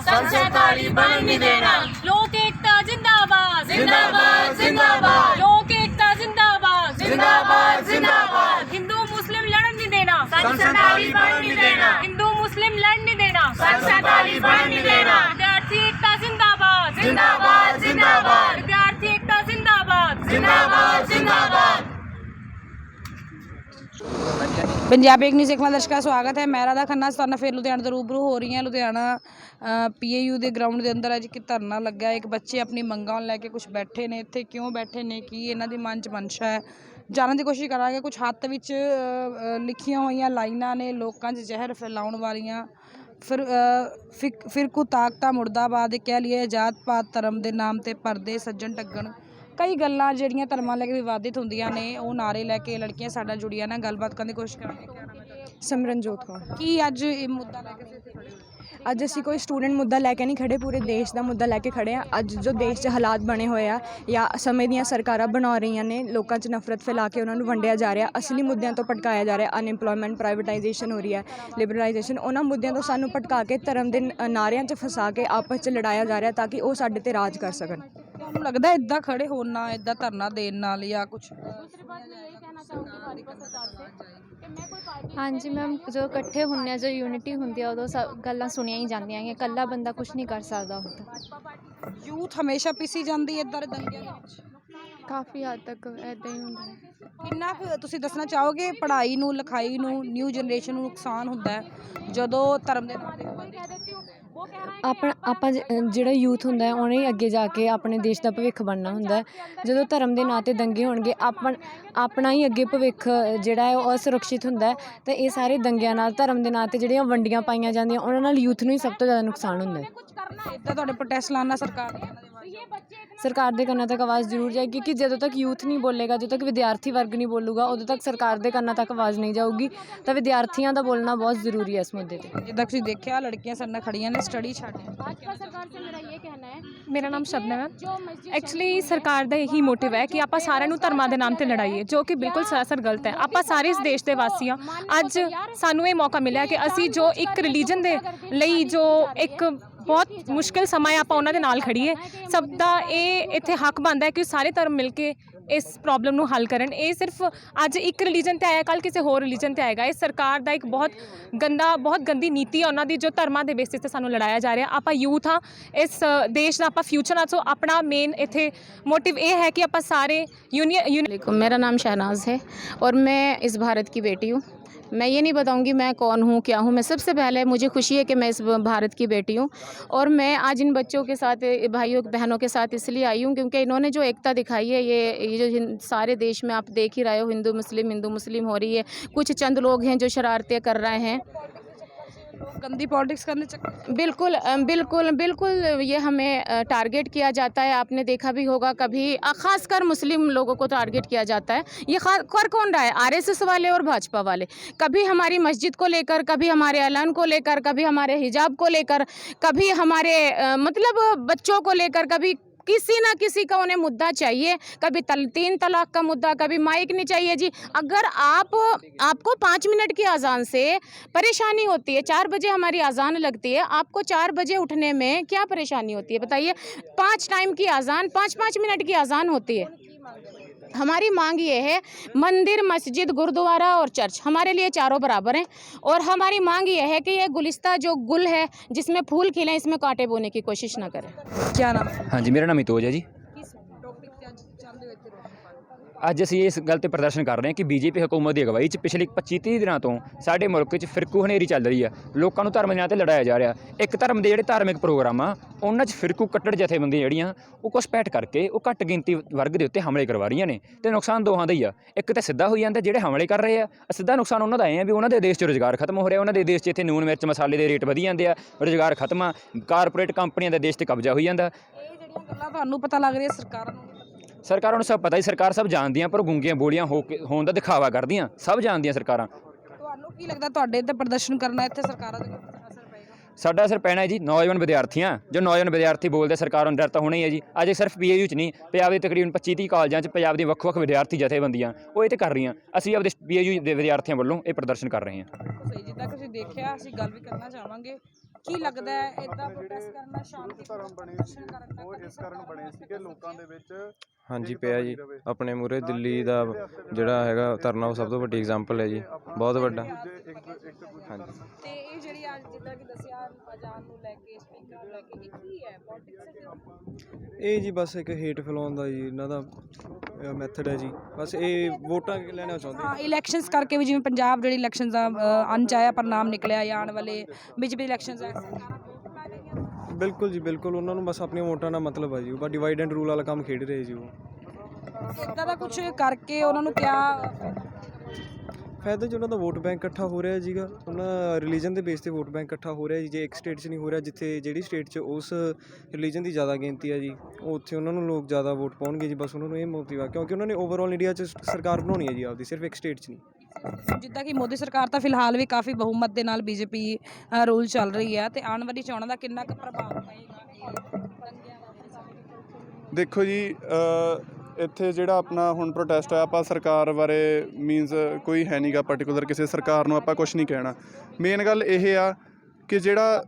संताली बनन नहीं देना। लोक एकता जिंदाबाद जिंदाबाद जिंदाबाद लोक एकता जिंदाबाद जिंदाबाद जिंदाबाद। हिंदू मुस्लिम लड़न नहीं देना संताली बनन नहीं देना। हिंदू मुस्लिम लड़ नहीं देना संताली बनन नहीं देना। विद्यार्थी एकता जिंदाबाद जिंदाबाद जिंदाबाद विद्यार्थी एकता जिंदाबाद जिंदाबाद जिंदाबाद। ਪੰਜਾਬੀ ਨਿਊਜ਼ ਇੱਕ ਦਰਸ਼ਕਾਂ ਦਾ ਸਵਾਗਤ ਹੈ। ਮੈਂ ਰਾਧਾ ਖੰਨਾ ਤੁਹਾਨੂੰ ਫਿਰ ਲੁਧਿਆਣਾ ਤੋਂ ਰੂਬਰੂ ਹੋ ਰਹੀ ਹਾਂ। ਲੁਧਿਆਣਾ PAU ਦੇ ਗਰਾਊਂਡ ਦੇ ਅੰਦਰ ਅੱਜ ਇੱਕ ਧਰਨਾ ਲੱਗਾ। ਇੱਕ ਬੱਚੇ ਆਪਣੀ ਮੰਗਾਂ ਨੂੰ ਲੈ ਕੇ ਕੁਝ ਬੈਠੇ ਨੇ। ਇੱਥੇ ਕਿਉਂ ਬੈਠੇ ਨੇ, ਕੀ ਇਹਨਾਂ ਦੀ ਮਨ 'ਚ ਮਨਸ਼ਾ ਹੈ, ਜਾਣਨ ਦੀ ਕੋਸ਼ਿਸ਼ ਕਰਾਂਗੇ। ਕੁਝ ਹੱਥ ਵਿੱਚ ਲਿਖੀਆਂ ਹੋਈਆਂ ਲਾਈਨਾਂ ਨੇ ਲੋਕਾਂ 'ਚ ਜ਼ਹਿਰ ਫੈਲਾਉਣ ਵਾਲੀਆਂ। ਫਿਰਕੂ ਤਾਕਤਾਂ ਮੁਰਦਾਬਾਦ, ਕਹਿ ਲਈਏ ਆਜ਼ਾਦ ਭਾਰਤ ਧਰਮ ਦੇ ਨਾਮ 'ਤੇ ਪਰਦੇ ਸੱਜਣ ਟੱਗਣ, ਕਈ ਗੱਲਾਂ ਜਿਹੜੀਆਂ ਧਰਮਾਂ ਲੈ ਕੇ ਵਿਵਾਦਿਤ ਹੁੰਦੀਆਂ ਨੇ ਉਹ ਨਾਰੇ ਲੈ ਕੇ ਲੜਕੀਆਂ ਸਾਡਾ ਜੁੜੀਆਂ ਨੇ। ਗੱਲਬਾਤ ਕਰਨ ਦੀ ਕੋਸ਼ਿਸ਼ ਕਰਾਂਗੇ। ਸਿਮਰਨਜੋਤ ਕੌਰ। ਕੀ ਅੱਜ ਇਹ ਮੁੱਦਾ ਲੈ ਕੇ ਅੱਜ ਅਸੀਂ ਕੋਈ ਸਟੂਡੈਂਟ ਮੁੱਦਾ ਲੈ ਕੇ ਨਹੀਂ ਖੜੇ, ਪੂਰੇ ਦੇਸ਼ ਦਾ ਮੁੱਦਾ ਲੈ ਕੇ ਖੜੇ ਹਾਂ। ਅੱਜ ਜੋ ਦੇਸ਼ 'ਚ ਹਾਲਾਤ ਬਣੇ ਹੋਏ ਆ ਜਾਂ ਸਮੇਂ ਦੀਆਂ ਸਰਕਾਰਾਂ ਬਣਾ ਰਹੀਆਂ ਨੇ, ਲੋਕਾਂ 'ਚ ਨਫ਼ਰਤ ਫੈਲਾ ਕੇ ਉਹਨਾਂ ਨੂੰ ਵੰਡਿਆ ਜਾ ਰਿਹਾ, ਅਸਲੀ ਮੁੱਦਿਆਂ ਤੋਂ ਭਟਕਾਇਆ ਜਾ ਰਿਹਾ। ਅਨਇੰਪਲੋਇਮੈਂਟ, ਪ੍ਰਾਈਵੇਟਾਈਜੇਸ਼ਨ ਹੋ ਰਹੀ ਹੈ, ਲਿਬਰਲਾਈਜੇਸ਼ਨ, ਉਹਨਾਂ ਮੁੱਦਿਆਂ ਤੋਂ ਸਾਨੂੰ ਭਟਕਾ ਕੇ ਧਰਮ ਦੇ ਨਾਰਿਆਂ 'ਚ ਫਸਾ ਕੇ ਆਪਸ 'ਚ ਲੜਾਇਆ ਜਾ ਰਿਹਾ ਤਾਂ ਕਿ ਉਹ ਸਾਡੇ 'ਤੇ ਰਾਜ ਕਰ ਸਕਣ। ਤੁਹਾਨੂੰ ਲੱਗਦਾ ਇੱਦਾਂ ਖੜੇ ਹੋਣ ਨਾਲ, ਇੱਦਾਂ ਧਰਨਾ ਦੇਣ ਨਾਲ ਜਾਂ ਕੁਛ? ਹਾਂਜੀ ਮੈਮ, ਜੋ ਇਕੱਠੇ ਹੁੰਦੇ ਆ, ਜੋ ਯੂਨਿਟੀ ਹੁੰਦੀ ਆ, ਉਦੋਂ ਸਭ ਗੱਲਾਂ ਸੁਣੀਆਂ ਹੀ ਜਾਂਦੀਆਂ ਹੈਗੀਆਂ। ਇਕੱਲਾ ਬੰਦਾ ਕੁਝ ਨਹੀਂ ਕਰ ਸਕਦਾ ਹੁੰਦਾ। ਯੂਥ ਹਮੇਸ਼ਾ ਪਿਸੀ ਜਾਂਦੀ ਇੱਦਾਂ ਦੇ ਦੰਗਿਆਂ ਦੇ ਵਿੱਚ? ਕਾਫੀ ਹੱਦ ਤੱਕ ਇੱਦਾਂ ਹੀ ਹੁੰਦਾ ਹੈ। ਕਿੰਨਾ ਕੁ ਤੁਸੀਂ ਦੱਸਣਾ ਚਾਹੋਗੇ ਪੜ੍ਹਾਈ ਨੂੰ, ਲਿਖਾਈ ਨੂੰ, ਨਿਊ ਜਨਰੇਸ਼ਨ ਨੂੰ ਨੁਕਸਾਨ ਹੁੰਦਾ ਹੈ ਜਦੋਂ ਧਰਮ ਦੇ ਨਾਮ 'ਤੇ? ਆਪਾਂ ਜਿਹੜਾ ਯੂਥ ਹੁੰਦਾ ਹੈ ਉਹਨੇ ਹੀ ਅੱਗੇ ਜਾ ਕੇ ਆਪਣੇ ਦੇਸ਼ ਦਾ ਭਵਿੱਖ ਬਣਨਾ ਹੁੰਦਾ ਹੈ। ਜਦੋਂ ਧਰਮ ਦੇ ਨਾਂ 'ਤੇ ਦੰਗੇ ਹੋਣਗੇ, ਆਪਣਾ ਹੀ ਅੱਗੇ ਭਵਿੱਖ ਜਿਹੜਾ ਹੈ ਉਹ ਅਸੁਰੱਖਿਅਤ ਹੁੰਦਾ ਹੈ। ਅਤੇ ਇਹ ਸਾਰੇ ਦੰਗਿਆਂ ਨਾਲ, ਧਰਮ ਦੇ ਨਾਂ 'ਤੇ ਜਿਹੜੀਆਂ ਵੰਡੀਆਂ ਪਾਈਆਂ ਜਾਂਦੀਆਂ, ਉਹਨਾਂ ਨਾਲ ਯੂਥ ਨੂੰ ਹੀ ਸਭ ਤੋਂ ਜ਼ਿਆਦਾ ਨੁਕਸਾਨ ਹੁੰਦਾ ਹੈ। ਇੱਦਾਂ ਤੁਹਾਡੇ ਪ੍ਰੋਟੈਸਟ ਲਾਉਣਾ ਸਰਕਾਰ ਦੇ ਕੰਨਾਂ ਤੱਕ ਆਵਾਜ਼ ਜ਼ਰੂਰ ਜਾਏਗੀ ਕਿ ਜਦੋਂ ਤੱਕ ਯੂਥ ਨਹੀਂ ਬੋਲੇਗਾ, ਜਦੋਂ ਤੱਕ ਵਿਦਿਆਰਥੀ ਵਰਗ ਨਹੀਂ ਬੋਲੂਗਾ, ਉਦੋਂ ਤੱਕ ਸਰਕਾਰ ਦੇ ਕੰਨਾਂ ਤੱਕ ਆਵਾਜ਼ ਨਹੀਂ ਜਾਊਗੀ। ਤਾਂ ਵਿਦਿਆਰਥੀਆਂ ਦਾ ਬੋਲਣਾ ਬਹੁਤ ਜ਼ਰੂਰੀ ਹੈ ਇਸ ਮੁੱਦੇ 'ਤੇ। ਜਿੱਦਾਂ ਤੁਸੀਂ ਦੇਖਿਆ ਲੜਕੀਆਂ ਸਾਡੇ ਨਾਲ ਖੜੀਆਂ ਨੇ, ਸਟੱਡੀ ਛੱਡ। ਮੇਰਾ ਨਾਮ ਸ਼ਬਨਮ ਹੈ। ਐਕਚੁਅਲੀ ਸਰਕਾਰ ਦਾ ਇਹੀ ਮੋਟਿਵ ਹੈ ਕਿ ਆਪਾਂ ਸਾਰਿਆਂ ਨੂੰ ਧਰਮਾਂ ਦੇ ਨਾਮ ਤੇ ਲੜਾਈਏ, ਜੋ ਕਿ ਬਿਲਕੁਲ ਸਰਾਸਰ ਗਲਤ ਹੈ। ਆਪਾਂ ਸਾਰੇ ਇਸ ਦੇਸ਼ ਦੇ ਵਾਸੀ ਹਾਂ। ਅੱਜ ਸਾਨੂੰ ਇਹ ਮੌਕਾ ਮਿਲਿਆ ਕਿ ਅਸੀਂ ਜੋ ਇੱਕ ਰਿਲੀਜਨ ਦੇ ਲਈ, ਜੋ ਇੱਕ ਬਹੁਤ ਮੁਸ਼ਕਿਲ ਸਮਾਂ ਹੈ, ਆਪਾਂ ਉਹਨਾਂ ਦੇ ਨਾਲ ਖੜੀਏ। ਸਭ ਦਾ ਇਹ ਇੱਥੇ ਹੱਕ ਬਣਦਾ ਹੈ ਕਿ ਸਾਰੇ ਧਰਮ ਮਿਲ ਕੇ ਇਸ ਪ੍ਰੋਬਲਮ ਨੂੰ ਹੱਲ ਕਰਨ। ਇਹ ਸਿਰਫ ਅੱਜ ਇੱਕ ਰਿਲੀਜਨ 'ਤੇ ਆਇਆ, ਕੱਲ੍ਹ ਕਿਸੇ ਹੋਰ ਰਿਲੀਜਨ 'ਤੇ ਆਏਗਾ। ਇਹ ਸਰਕਾਰ ਦਾ ਇੱਕ ਬਹੁਤ ਗੰਦੀ ਨੀਤੀ ਹੈ ਉਹਨਾਂ ਦੀ, ਜੋ ਧਰਮਾਂ ਦੇ ਬੇਸਿਸ 'ਤੇ ਸਾਨੂੰ ਲੜਾਇਆ ਜਾ ਰਿਹਾ। ਆਪਾਂ ਯੂਥ ਹਾਂ, ਇਸ ਦੇਸ਼ ਦਾ ਆਪਾਂ ਫਿਊਚਰ ਆ। ਸੋ ਆਪਣਾ ਮੇਨ ਇੱਥੇ मोटिव ये है कि आप सारे यूनियन। मेरा नाम शहनाज है और मैं इस भारत की बेटी हूँ। मैं ये नहीं बताऊंगी मैं कौन हूँ, क्या हूँ। मैं सबसे पहले, मुझे खुशी है कि मैं इस भारत की बेटी हूँ और मैं आज इन बच्चों के साथ, भाइयों बहनों के साथ इसलिए आई हूँ क्योंकि इन्होंने जो एकता दिखाई है, ये जो सारे देश में आप देख ही रहे हो, हिंदू मुस्लिम हो रही है। कुछ चंद लोग हैं जो शरारतें कर रहे हैं, गंदी पॉलिटिक्स करने चक्कर। बिल्कुल बिल्कुल बिल्कुल ये हमें टारगेट किया जाता है। आपने देखा भी होगा कभी, ख़ासकर मुस्लिम लोगों को टारगेट किया जाता है। ये कर कौन रहा है? RSS वाले और भाजपा वाले। कभी हमारी मस्जिद को लेकर, कभी हमारे ऐलान को लेकर, कभी हमारे हिजाब को लेकर, कभी हमारे मतलब बच्चों को लेकर, कभी किसी ना किसी का उन्हें मुद्दा चाहिए। कभी 3 तलाक का मुद्दा, कभी माइक नहीं चाहिए जी। अगर आपको 5 मिनट की अजान से परेशानी होती है, 4 बजे हमारी अजान लगती है, आपको 4 बजे उठने में क्या परेशानी होती है बताइए? 5 टाइम की अजान, 5-5 मिनट की अजान होती है। हमारी मांग ये है, मंदिर, मस्जिद, गुरुद्वारा और चर्च हमारे लिए चारों बराबर हैं। और हमारी मांग ये है कि ये गुलिस्ता जो गुल है जिसमें फूल खिले, इसमें कांटे बोने की कोशिश ना करें। क्या नाम है? हाँ जी, मेरा नाम हितोज है जी। ਅੱਜ ਅਸੀਂ ਇਸ ਗੱਲ 'ਤੇ ਪ੍ਰਦਰਸ਼ਨ ਕਰ ਰਹੇ ਹਾਂ ਕਿ BJP ਹਕੂਮਤ ਦੀ ਅਗਵਾਈ 'ਚ ਪਿਛਲੇ 25-30 ਦਿਨਾਂ ਤੋਂ ਸਾਡੇ ਮੁਲਕ ਵਿੱਚ ਫਿਰਕੂ ਹਨੇਰੀ ਚੱਲ ਰਹੀ ਆ। ਲੋਕਾਂ ਨੂੰ ਧਰਮ ਦੇ ਨਾਂ 'ਤੇ ਲੜਾਇਆ ਜਾ ਰਿਹਾ। ਇੱਕ ਧਰਮ ਦੇ ਜਿਹੜੇ ਧਾਰਮਿਕ ਪ੍ਰੋਗਰਾਮ ਆ, ਉਹਨਾਂ 'ਚ ਫਿਰਕੂ ਕੱਟੜ ਜਥੇਬੰਦੀਆਂ ਜਿਹੜੀਆਂ ਉਹ ਘੁਸਪੈਠ ਕਰਕੇ ਉਹ ਘੱਟ ਗਿਣਤੀ ਵਰਗ ਦੇ ਉੱਤੇ ਹਮਲੇ ਕਰਵਾ ਰਹੀਆਂ ਨੇ। ਅਤੇ ਨੁਕਸਾਨ ਦੋਹਾਂ ਦਾ ਹੀ ਆ। ਇੱਕ ਤਾਂ ਸਿੱਧਾ ਹੋਈ ਜਾਂਦਾ, ਜਿਹੜੇ ਹਮਲੇ ਕਰ ਰਹੇ ਆ, ਸਿੱਧਾ ਨੁਕਸਾਨ ਉਹਨਾਂ ਦਾ ਇਹ ਆ ਵੀ ਉਹਨਾਂ ਦੇ ਦੇਸ਼ 'ਚ ਰੁਜ਼ਗਾਰ ਖਤਮ ਹੋ ਰਿਹਾ। ਉਹਨਾਂ ਦੇ ਦੇਸ਼ 'ਚ ਇੱਥੇ ਨੂਨ ਮਿਰਚ ਮਸਾਲੇ ਦੇ ਰੇਟ ਵਧੀ ਜਾਂਦੇ ਆ, ਰੁਜ਼ਗਾਰ ਖਤਮ ਆ, ਕਾਰਪੋਰੇਟ ਕੰਪਨੀਆਂ ਦਾ ਦੇਸ਼ 'ਤੇ ਕਬਜ਼ਾ ਹੋਈ ਜਾਂਦਾ। ਇਹ ਜਿਹੜੀਆਂ ਗੱਲਾਂ ਤੁਹਾਨੂੰ ਪਤਾ ਲੱਗ ਰਹੀਆਂ ਸਰਕਾਰਾਂ ਨੂੰ? ਸਰਕਾਰਾਂ ਨੂੰ ਸਭ ਪਤਾ ਹੀ, ਸਰਕਾਰ ਸਭ ਜਾਣਦੀਆਂ, ਪਰ ਗੂੰਗੀਆਂ ਬੋਲੀਆਂ ਹੋਣ ਦਾ ਦਿਖਾਵਾ ਕਰਦੀਆਂ। ਸਭ ਜਾਣਦੀਆਂ ਸਰਕਾਰਾਂ। ਤੁਹਾਨੂੰ ਕੀ ਲੱਗਦਾ ਤੁਹਾਡੇ ਇੱਥੇ ਪ੍ਰਦਰਸ਼ਨ ਕਰਨਾ, ਇੱਥੇ ਸਰਕਾਰਾਂ ਦਾ ਅਸਰ ਪਏਗਾ? ਸਾਡਾ ਅਸਰ ਪੈਣਾ ਹੈ ਜੀ। ਨੌਜਵਾਨ ਵਿਦਿਆਰਥੀਆਂ, ਜੋ ਨੌਜਵਾਨ ਵਿਦਿਆਰਥੀ ਬੋਲਦੇ, ਸਰਕਾਰਾਂ ਨੂੰ ਡਰ ਤਾਂ ਹੋਣਾ ਹੀ ਹੈ ਜੀ। ਅੱਜ ਸਿਰਫ PAU 'ਚ ਨਹੀਂ, ਪੰਜਾਬ ਦੇ ਤਕਰੀਬਨ 25-30 ਕਾਲਜਾਂ 'ਚ ਪੰਜਾਬ ਦੀਆਂ ਵੱਖ-ਵੱਖ ਵਿਦਿਆਰਥੀ ਜਥੇਬੰਦੀਆਂ ਉਹ ਇਹ 'ਤੇ ਕਰ ਰਹੀਆਂ। ਅਸੀਂ ਆਪਦੇ PAU ਦੇ ਵਿਦਿਆਰਥੀਆਂ ਵੱਲੋਂ ਇਹ ਪ੍ਰਦਰਸ਼ਨ ਕਰ ਰਹੇ ਹਾਂ। ਸਹੀ, ਜਿੱਦਾਂ ਤੁਸੀਂ ਦੇਖਿਆ, ਅਸੀਂ ਗੱਲ ਵੀ ਕਰਨਾ ਚਾਹਾਂਗੇ ਕੀ ਲੱਗਦਾ ਹੈ ਇਦਾਂ ਪ੍ਰੋਟੈਸਟ ਕਰਨਾ ਸ਼ਾਂਤੀ ਧਰਮ ਬਣੇ ਸੀ ਉਹ ਇਸ ਕਾਰਨ ਬਣੇ ਸੀ ਕਿ ਲੋਕਾਂ ਦੇ ਵਿੱਚ ਹਾਂਜੀ ਪਿਆ ਜੀ ਆਪਣੇ ਮੂਹਰੇ ਦਿੱਲੀ ਦਾ ਜਿਹੜਾ ਹੈਗਾ ਧਰਨਾ ਉਹ ਸਭ ਤੋਂ ਵੱਡੀ ਐਗਜ਼ਾਮਪਲ ਹੈ ਜੀ ਬਹੁਤ ਵੱਡਾ ਹਾਂਜੀ ਤੇ ਇਹ ਜਿਹੜੀ ਅੱਜ ਜਿੱਦਾਂ ਕਿ ਦੱਸਿਆ ਅਜ਼ਾਨ ਨੂੰ ਲੈ ਕੇ ਸਪੀਕਰ ਨੂੰ ਲੈ ਕੇ ਇਹ ਕੀ ਹੈ ਪੋਲਿਟਿਕਸ ਇਹ ਜੀ ਬਸ ਇੱਕ ਹੇਟ ਫੈਲਾਉਣ ਦਾ ਜੀ ਇਹਨਾਂ ਦਾ ਮੈਥਡ ਹੈ ਜੀ ਬਸ ਇਹ ਵੋਟਾਂ ਲੈਣਾ ਚਾਹੁੰਦੇ ਹਾਂ ਇਲੈਕਸ਼ਨਸ ਕਰਕੇ ਵੀ ਜਿਵੇਂ ਪੰਜਾਬ ਜਿਹੜੀ ਇਲੈਕਸ਼ਨਸ ਦਾ ਅਣਚਾਹਿਆ ਪਰਿਣਾਮ ਨਿਕਲਿਆ ਜਾਂ ਆਉਣ ਵਾਲੇ ਬੀਜੇਪੀ ਇਲੈਕਸ਼ਨਸ ਹੈ ਬਿਲਕੁਲ ਜੀ ਬਿਲਕੁਲ ਉਹਨਾਂ ਨੂੰ ਬਸ ਆਪਣੀਆਂ ਵੋਟਾਂ ਦਾ ਮਤਲਬ ਹੈ ਜੀ ਉਹ ਬਸ ਡਿਵਾਈਡ ਐਂਡ ਰੂਲ ਵਾਲਾ ਕੰਮ ਖੇਡ ਰਹੇ ਜੀ ਉਹ ਇਦਾਂ ਦਾ ਕੁਝ ਕਰਕੇ ਉਹਨਾਂ ਨੂੰ ਕਿਆ ਫਾਇਦਾ ਜੀ ਉਹਨਾਂ ਦਾ ਵੋਟ ਬੈਂਕ ਇਕੱਠਾ ਹੋ ਰਿਹਾ ਜੀਗਾ ਉਹਨਾਂ ਰਿਲੀਜਨ ਦੇ ਬੇਸ ਤੇ ਵੋਟ ਬੈਂਕ ਇਕੱਠਾ ਹੋ ਰਿਹਾ ਜੀ ਜੇ ਇੱਕ ਸਟੇਟ 'ਚ ਨਹੀਂ ਹੋ ਰਿਹਾ ਜਿੱਥੇ ਜਿਹੜੀ ਸਟੇਟ 'ਚ ਉਸ ਰਿਲੀਜਨ ਦੀ ਜ਼ਿਆਦਾ ਗਿਣਤੀ ਹੈ ਜੀ ਉਹ ਉੱਥੇ ਉਹਨਾਂ ਨੂੰ ਲੋਕ ਜ਼ਿਆਦਾ ਵੋਟ ਪਾਉਣਗੇ ਜੀ ਬਸ ਉਹਨਾਂ ਨੂੰ ਇਹ ਮੋਟਿਵ ਆ ਕਿਉਂਕਿ ਉਹਨਾਂ ਨੇ ਓਵਰਆਲ ਇੰਡੀਆ 'ਚ ਸਰਕਾਰ ਬਣਾਉਣੀ ਹੈ ਜੀ ਆਪਦੀ ਸਿਰਫ ਇੱਕ ਸਟੇਟ 'ਚ ਨਹੀਂ ਜਿੱਦਾਂ ਕਿ ਮੋਦੀ ਸਰਕਾਰ ਤਾਂ ਫਿਲਹਾਲ ਵੀ ਕਾਫੀ ਬਹੁਮਤ ਦੇ ਨਾਲ ਬੀਜੇਪੀ ਰੂਲ ਚੱਲ ਰਹੀ ਹੈ ਤੇ ਆਉਣ ਵਾਲੀ ਚੋਣਾਂ ਦਾ ਕਿੰਨਾ ਕੁ ਪ੍ਰਭਾਵ ਪਏਗਾ ਦੇਖੋ ਜੀ ਇੱਥੇ ਜਿਹੜਾ ਆਪਣਾ ਹੁਣ ਪ੍ਰੋਟੈਸਟ ਹੈ ਆਪਾਂ ਸਰਕਾਰ ਬਾਰੇ ਮੀਨਸ ਕੋਈ ਹੈ ਨਹੀਂਗਾ ਪਰਟੀਕੂਲਰ ਕਿਸੇ ਸਰਕਾਰ ਨੂੰ ਆਪਾਂ ਕੁਝ ਨਹੀਂ ਕਹਿਣਾ ਮੇਨ ਗੱਲ ਇਹ ਆ ਕਿ ਜਿਹੜਾ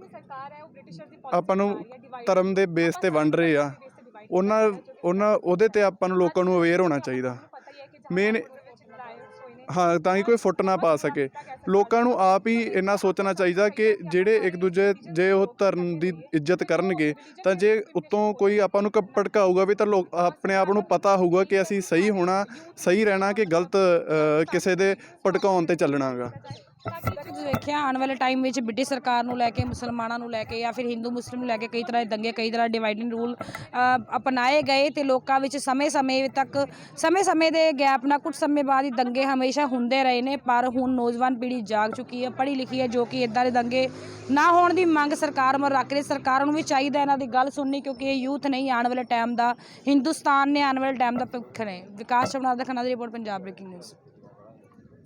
ਆਪਾਂ ਨੂੰ ਧਰਮ ਦੇ ਬੇਸ ਤੇ ਵੰਡ ਰਹੇ ਆ ਉਹਦੇ ਤੇ ਆਪਾਂ ਨੂੰ ਲੋਕਾਂ ਨੂੰ ਅਵੇਅਰ ਹੋਣਾ ਚਾਹੀਦਾ ਮੇਨ ਹਾਂ ਤਾਂ ਕਿ ਕੋਈ ਫੁੱਟ ਨਾ ਪਾ ਸਕੇ ਲੋਕਾਂ ਨੂੰ ਆਪ ਹੀ ਇੰਨਾ ਸੋਚਣਾ ਚਾਹੀਦਾ ਕਿ ਜਿਹੜੇ ਇੱਕ ਦੂਜੇ ਜੇ ਉਹ ਧਰਮ ਦੀ ਇੱਜ਼ਤ ਕਰਨਗੇ ਤਾਂ ਜੇ ਉੱਤੋਂ ਕੋਈ ਆਪਾਂ ਨੂੰ ਭੜਕਾਊਗਾ ਵੀ ਤਾਂ ਲੋਕ ਆਪਣੇ ਆਪ ਨੂੰ ਪਤਾ ਹੋਊਗਾ ਕਿ ਅਸੀਂ ਸਹੀ ਹੋਣਾ ਸਹੀ ਰਹਿਣਾ ਕਿ ਗਲਤ ਕਿਸੇ ਦੇ ਭੜਕਾਉਣ 'ਤੇ ਚੱਲਣਾ ਗਾ ਤੁਸੀਂ ਦੇਖਿਆ ਆਉਣ ਵਾਲੇ ਟਾਈਮ ਵਿੱਚ ਬ੍ਰਿਟਿਸ਼ ਸਰਕਾਰ ਨੂੰ ਲੈ ਕੇ ਮੁਸਲਮਾਨਾਂ ਨੂੰ ਲੈ ਕੇ ਜਾਂ ਫਿਰ ਹਿੰਦੂ ਮੁਸਲਿਮ ਨੂੰ ਲੈ ਕੇ ਕਈ ਤਰ੍ਹਾਂ ਦੇ ਦੰਗੇ ਕਈ ਤਰ੍ਹਾਂ ਡਿਵਾਈਡਿੰਗ ਰੂਲ ਅਪਣਾਏ ਗਏ ਤੇ ਲੋਕਾਂ ਵਿੱਚ ਸਮੇਂ ਦੇ ਗੈਪ ਨਾਲ ਕੁਝ ਸਮੇਂ ਬਾਅਦ ਹੀ ਦੰਗੇ ਹਮੇਸ਼ਾ ਹੁੰਦੇ ਰਹੇ ਨੇ ਪਰ ਹੁਣ ਨੌਜਵਾਨ ਪੀੜ੍ਹੀ ਜਾਗ ਚੁੱਕੀ ਹੈ ਪੜ੍ਹੀ ਲਿਖੀ ਹੈ ਜੋ ਕਿ ਇੱਦਾਂ ਦੇ ਦੰਗੇ ਨਾ ਹੋਣ ਦੀ ਮੰਗ ਸਰਕਾਰ ਮਰ ਰੱਖ ਰਹੀ ਸਰਕਾਰ ਨੂੰ ਵੀ ਚਾਹੀਦਾ ਇਹਨਾਂ ਦੀ ਗੱਲ ਸੁਣਨੀ ਕਿਉਂਕਿ ਇਹ ਯੂਥ ਨਹੀਂ ਆਉਣ ਵਾਲੇ ਟਾਈਮ ਦਾ ਹਿੰਦੁਸਤਾਨ ਨੇ ਆਉਣ ਵਾਲੇ ਟਾਈਮ ਦਾ ਭਵਿੱਖ ਨੇ ਵਿਕਾਸ ਸ਼ਵਨਾਰ ਦਾ ਖੰਨਾ ਦੀ ਰਿਪੋਰਟ ਪੰਜਾਬ ਬ੍ਰੇਕਿੰਗ ਨਿਊਜ਼